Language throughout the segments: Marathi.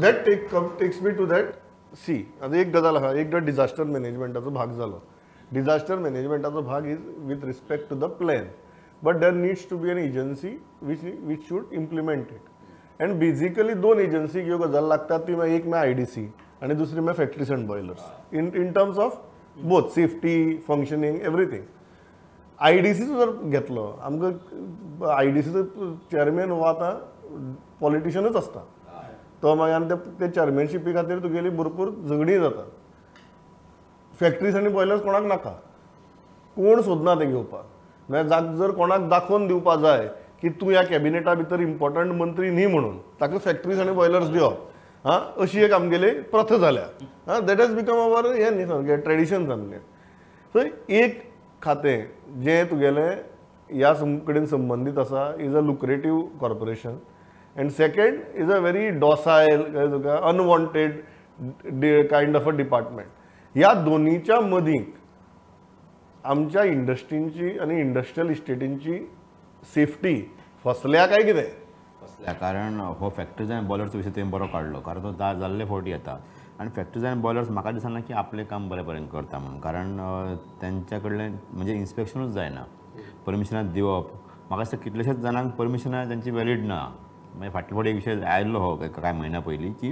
That takes me to that सी. आता एक गजाल आहा, एकदा डिझास्टर मॅनेजमेंटाचो भाग जालो. डिझास्टर मॅनेजमेंटाचो भाग is with respect to the plan, but there needs to be an agency which should implement it. And basically दोन एजन्सी ह्यो गजाल लागतात, ती एक म्हळ्यार IDC आणि दुसरी म्हळ्यार factories and boilers. In terms of both safety, functioning, everything. IDCचो जर घेतलो, आमकां IDCचो चेअरमॅन हो आतां पॉलिटिशियनच आसता. तो मागीर ते चेअरमॅनशिपी खातीर तुगेली भरपूर झगडीं जाता. फॅक्टरीज आनी बॉयलर्स कोणाक नाका, कोण सोदना ते घेवपाक. मागीर जर कोणाक दाखोवन दिवपा जाय की तूं ह्या कॅबिनेटा भितर इम्पॉर्टंट मंत्री न्ही म्हणून, ताका फॅक्टरीज आनी बॉयलर्स दिवप, अशी एक आमगेली प्रथा जाल्या. दॅट हॅज बिकम अवर हें न्ही सामकें ट्रेडिशन सामकें. सो एक खातें जें तुगेलें ह्या कडेन संबंदीत आसा is a lucrative corporation. And second is a very docile, unwanted kind of a department. ह्या दोन्हीच्या मदीं आमच्या इंडस्ट्रीची आणि इंडस्ट्रियल इस्टेटींची सेफ्टी फसल्या काय कितें? फसल्या कारण हो फॅक्टरीज आनी बॉयलर्स विशीं तुवें बरो काडलो, कारण तो जाल्ले फावटी येता. आनी फॅक्टरीज आनी बॉयलर्स म्हाका दिसना की आपलें काम बरे पर्यंत करता म्हणून, कारण तेंच्या कडल्यान म्हणजे इन्स्पेक्शनूच जायना, परमिशनां दिवप. म्हाका दिसता कितलेशेच जाणांक परमिशनां तांची वॅलीड ना. मागीर फाटले फावटी एक विशय आयिल्लो हो कांय म्हयन्या पयलीं की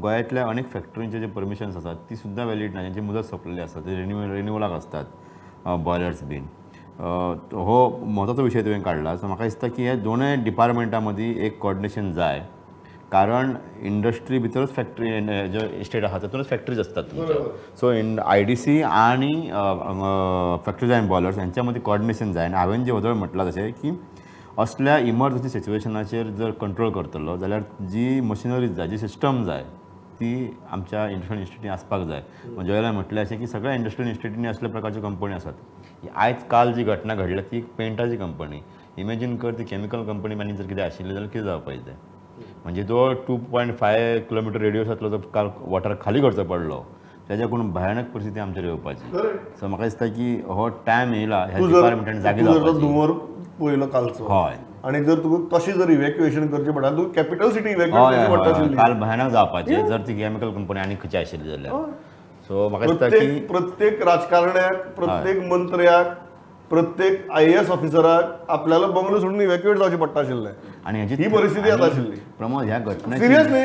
गोंयांतल्या अनेक फॅक्टरींचे जे परमिशन्स आसात ती सुद्दां वॅलीड ना, तांची मुदत सोंपलेली आसता, ते रिन्युवलाक आसतात बॉयलर्स बीन. हो म्हत्वाचो विशय तुवें काडला. सो म्हाका दिसता की हे दोनूय डिपार्टमेंटा मदीं एक कॉर्डिनेशन जाय, कारण इंडस्ट्री भितरूच फॅक्टरी जो इस्टेट आसा तातूंतच फॅक्टरीज असतात तुमच्यो. सो IDC आनी फॅक्टरीज आनी बॉयलर्स हांच्या मदीं कॉर्डिनेशन जाय. आनी हांवें जे वदळ म्हटलां तशें की असल्या इमर्जन्सी सिच्युएशनाचेर जर कंट्रोल करतलो जाल्यार जी मशिनरीज जाय, जी सिस्टम जाय ती आमच्या इंडस्ट्रियल इन्स्टिट्यूटी आसपाक जाय. जयला म्हटलें अशें की सगळ्या इंडस्ट्रियल इन्स्टिट्यूटींनी असल्या प्रकारच्यो कंपनी आसात. आयज काल जी घटना घडल्या ती पेंटाची कंपनी. इमॅजीन कर ती केमिकल कंपनी आनी जर कितें आशिल्लें जाल्यार कितें जावपाक जाय. म्हणजे जो 2.5 किलोमिटर रेडियसांतलो जो काल वॉटर खाली करचो पडलो, त्याच्या कोण भयानक परिस्थिती आमचेर येवपाची. सो म्हाका दिसता की हो टायम येयला ह्या डिपार्टमेंटान जागी जावपाची. पयलो कालचो हय. आणि जर तुका कशें जर इवॅक्युएशन करचें पडटा, तूं कॅपिटल सिटी इवॅक्युएट करची पडटा आशिल्ली. काल भयानक जावपाचें जर ती केमिकल कंपनी आनी खंयची आशिल्ली जाल्यार. सो म्हाका दिसता की प्रत्येक राजकारण्याक, प्रत्येक मंत्र्याक, प्रत्येक IAS ऑफिसराक आपल्याला बंगलो सोडून इवॅक्युएट जावचें पडटा आशिल्लें. आनी ही परिस्थिती आता आशिल्ली. प्रमोद ह्या घटनेची सिरियसली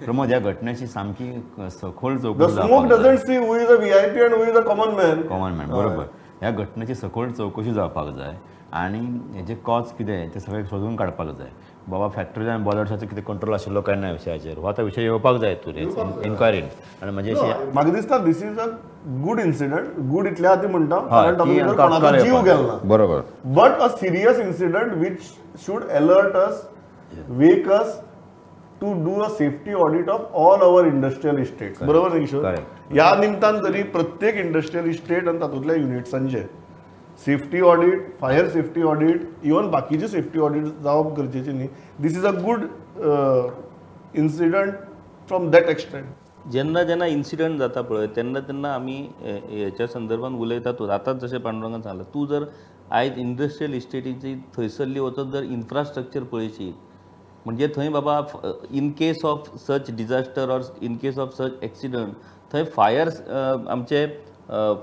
प्रमोद ह्या घटनेची सामकी सखोल द चौकशी smoke doesn't see who is a VIP and who is a common man. बरोबर. ह्या घटनेची सखोल चौकशी जावपाक जाय आनी हेजे कॉज कितें ते सगळे सोदून काडपाक जाय. बाबा फॅक्टरीज आनी बॉयलर्साचो कितें कंट्रोल आशिल्लो काय ना विशयाचेर हो आतां विशय येवपाक जाय तुरें इन्क्वायरीन. आनी म्हणजे म्हाका दिसता this is a good incident. Good इतल्या खातीर म्हणटा कारण कोणाचो जीव गेलो. बरोबर. But a serious incident which should alert us, wake us to do a safety audit of all our industrial estates. बरोबर न्ही किशोर? ह्या निमतान तरी प्रत्येक इंडस्ट्रियल इस्टेट आनी तातूंतल्या युनिट्सांचे safety audit, fire safety audit, even बाकीचे सेफ्टी ऑडिट जावप गरजेचे न्ही. This is a good incident from that extent. जेन्ना जेन्ना इन्सिडंट जाता पळय तेन्ना तेन्ना आमी हेच्या संदर्भान उलयतातूच. आतांच जशें पांडुरंगान सांगलें, तूं जर आयज इंडस्ट्रियल इस्टेटीची थंयसरली वचत जर इन्फ्रास्ट्रक्चर पळयशीत, म्हणजे थंय बाबा in case of such disaster or in case of such accident थंय फायर आमचे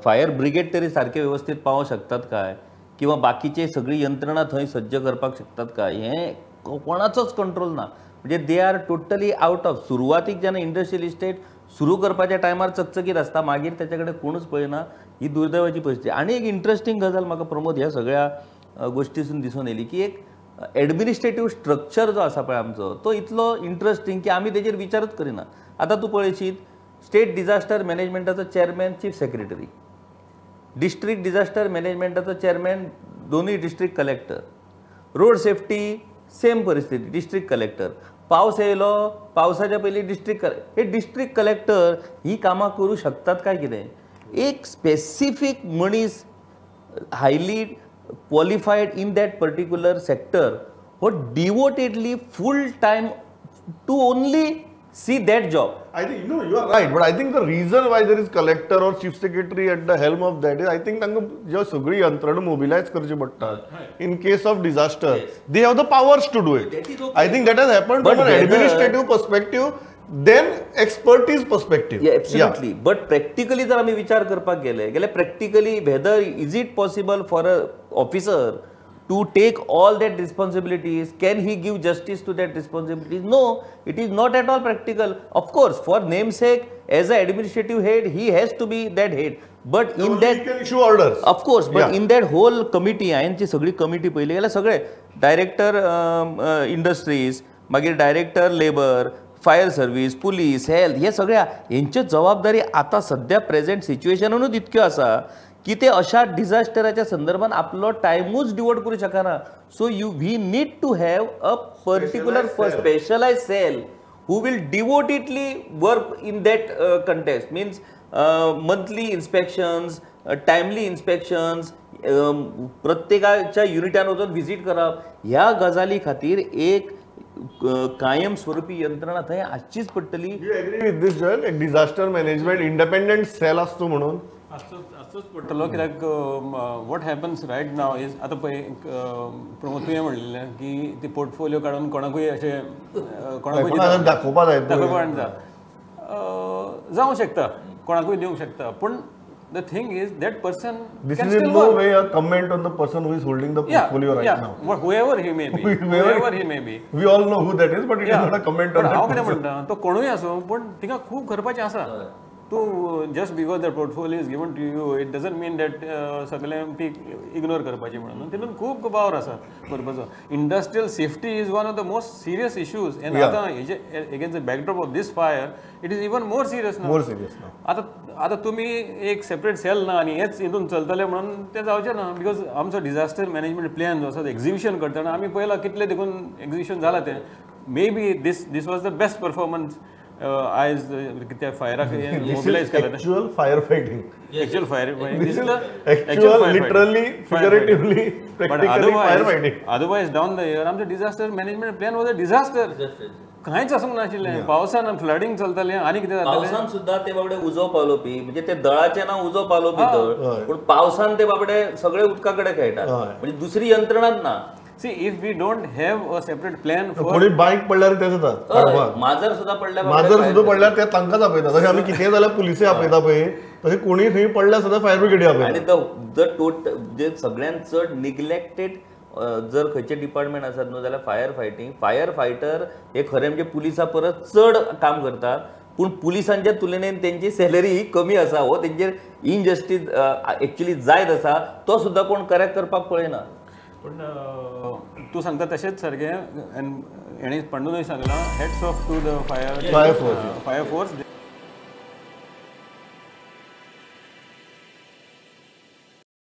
फायर ब्रिगेड तरी सारखे व्यवस्थित पावोवंक शकतात काय, किंवा बाकीचे सगळी यंत्रणा थंय सज्ज करपाक शकतात काय, हें कोणाचोच कंट्रोल ना. म्हणजे they are totally out of. सुरवातीक जेन्ना इंडस्ट्रियल इस्टेट सुरू करपाच्या टायमार चकचकीत आसता, मागीर त्याच्या कडेन कोणूच पळयना. ही दुर्दैवाची परिस्थिती. आनी एक इंट्रस्टींग गजाल म्हाका प्रमोद ह्या सगळ्या गोष्टीसून दिसून येयली की एक एडमिनिस्ट्रेटीव स्ट्रक्चर जो आसा पळय आमचो तो इतलो इंट्रस्टींग की आमी तेजेर विचारूच करिना. आतां तूं पळयशीत स्टेट डिजास्टर मॅनेजमेंटाचो chairman chief secretary, district disaster मॅनेजमेंटाचो चेअरमॅन दोनूय district collector, road safety same परिस्थिती डिस्ट्रिक्ट कलेक्टर, पावस येयलो पावसाच्या पयलीं हे डिस्ट्रिक्ट कलेक्टर ही कामां करूं शकतात काय कितें? एक स्पेसिफीक मनीस highly qualified in that particular sector हो devotedly full time to only see that job. I think you are right, but I think the reason why there is collector or chief secretary at the helm of that is I think तांकां ज्यो सगळी यंत्रणा मोबिलायज करची पडटात in case of disaster. They have the powers to do it. I think that has happened from an administrative perspective. then expertise perspective. Absolutely but practically जर आम्ही विचार करपाक गेले practically whether is it possible for a officer to take all that responsibilities? Can he give justice to that responsibilities? No, it is not at all practical. Of course, for namesake, as an administrative head, he has to be that head. But in that, he can issue orders. Of course, but in that whole committee, हांची सगळी कमिटी पयली गेल्यार सगळे डायरेक्टर इंडस्ट्रीज, मागीर director labour, fire service, police, health, हे सगळ्या यांची जबाबदारी आता सध्या प्रेझेंट सिच्युएशनूच इतक्यो आसा की ते अशा डिझास्टराच्या संदर्भात आपलो टायमूच डिवोट करू शकना. So we need to have a particular specialize cell who will devotedly work in that context. Means monthly inspections, timely inspections, प्रत्येकाच्या युनिटान वचून विजिट करप, ह्या गजाली खातीर एक कायम स्वरूपी यंत्रणा थंय आसचीच पडटली. You agree with this, Joel? एक डिझास्टर मॅनेजमेंट इंडिपेंडंट सेल असतो म्हणून असंच पडटलो कित्याक what happens right now is आतां पळय प्रमोद तुवें म्हणलेलें की ती पोर्टफोलियो काडून कोणाकूय अशें कोणाकूय दाखोवपा जाय जावंक शकता, कोणाकूय दिवंक शकता, पूण the thing is that person This is in no way a comment on the person who is holding the portfolio right now. whoever he may be, whoever he may be. We all know who that is, but it is not a comment on that हांव कितें person. म्हणटा तो कोणूय आसूं पूण तिका खूब करपाचें आसा. तूं just because that portfolio is given to you it doesn't mean that सगळें ती इग्नोर करपाची म्हणून तितून खूब वावर आसा करपाचो. Industrial safety is one of the most serious issues and आतां हेजे against the backdrop of this fire it is even more serious ना. More serious now. आतां तुमी एक सेपरेट सेल ना आनी हेच हितून चलतले म्हणून तें जावचें ना. बिकॉज आमचो डिझास्टर मॅनेजमेंट प्लॅन जो आसा एक्झिबिशन करतना आमी पळयलां कितले देखून एक्झिबिशन जालां तें. Maybe this was the best performance आयज त्या फायराक मोबिलायज केलें. Actual firefighting. Actual firefighting. This is the Actual, literally, figuratively, practically firefighting. Otherwise, down the year, आमचो disaster management plan was a disaster. कांयच आसूंक नाशिल्लें. पावसान फ्लडिंग चलतालें आनी कितें जातालें. पावसान सुद्धा ते बाबडे उजो पालोवपी म्हणजे ते दळाचें नांव उजो पालोवपी दळ, पूण पावसान ते बाबडे सगळे उदका कडेन खेळटात. म्हणजे दुसरी यंत्रणाच ना. See, if we don't have a separate plan for कोणी बायक पडल्यार तेच जाता. माजर सुद्धा पडल्या माजर सुद्धा पडल्यार ते तांकांच आपयता. जशें आमी कितेंय जाल्यार पुलिसे आपयता पळय, तशें कोणी खंय पडल्यार सुद्धा फायर ब्रिगेडी आपयता. आणि जे सगळ्यांत चड निग्लेक्टेड जर खंयचे डिपार्टमेंट आसात न्हू जाल्यार फायर फायटर हे खरें म्हणजे पुलिसा परस चड काम करतात. पूण पुलिसांच्या तुलनेन तेंची सॅलरी ही कमी आसा. हो तेंचेर इनजस्टीस एक्चुअली जायत आसा, तो सुद्धा कोण करेक्ट करपाक पळयना. पण तू सांगता तशेंच सारकें हेणें पांडूनय सांगलां hats off to the fire force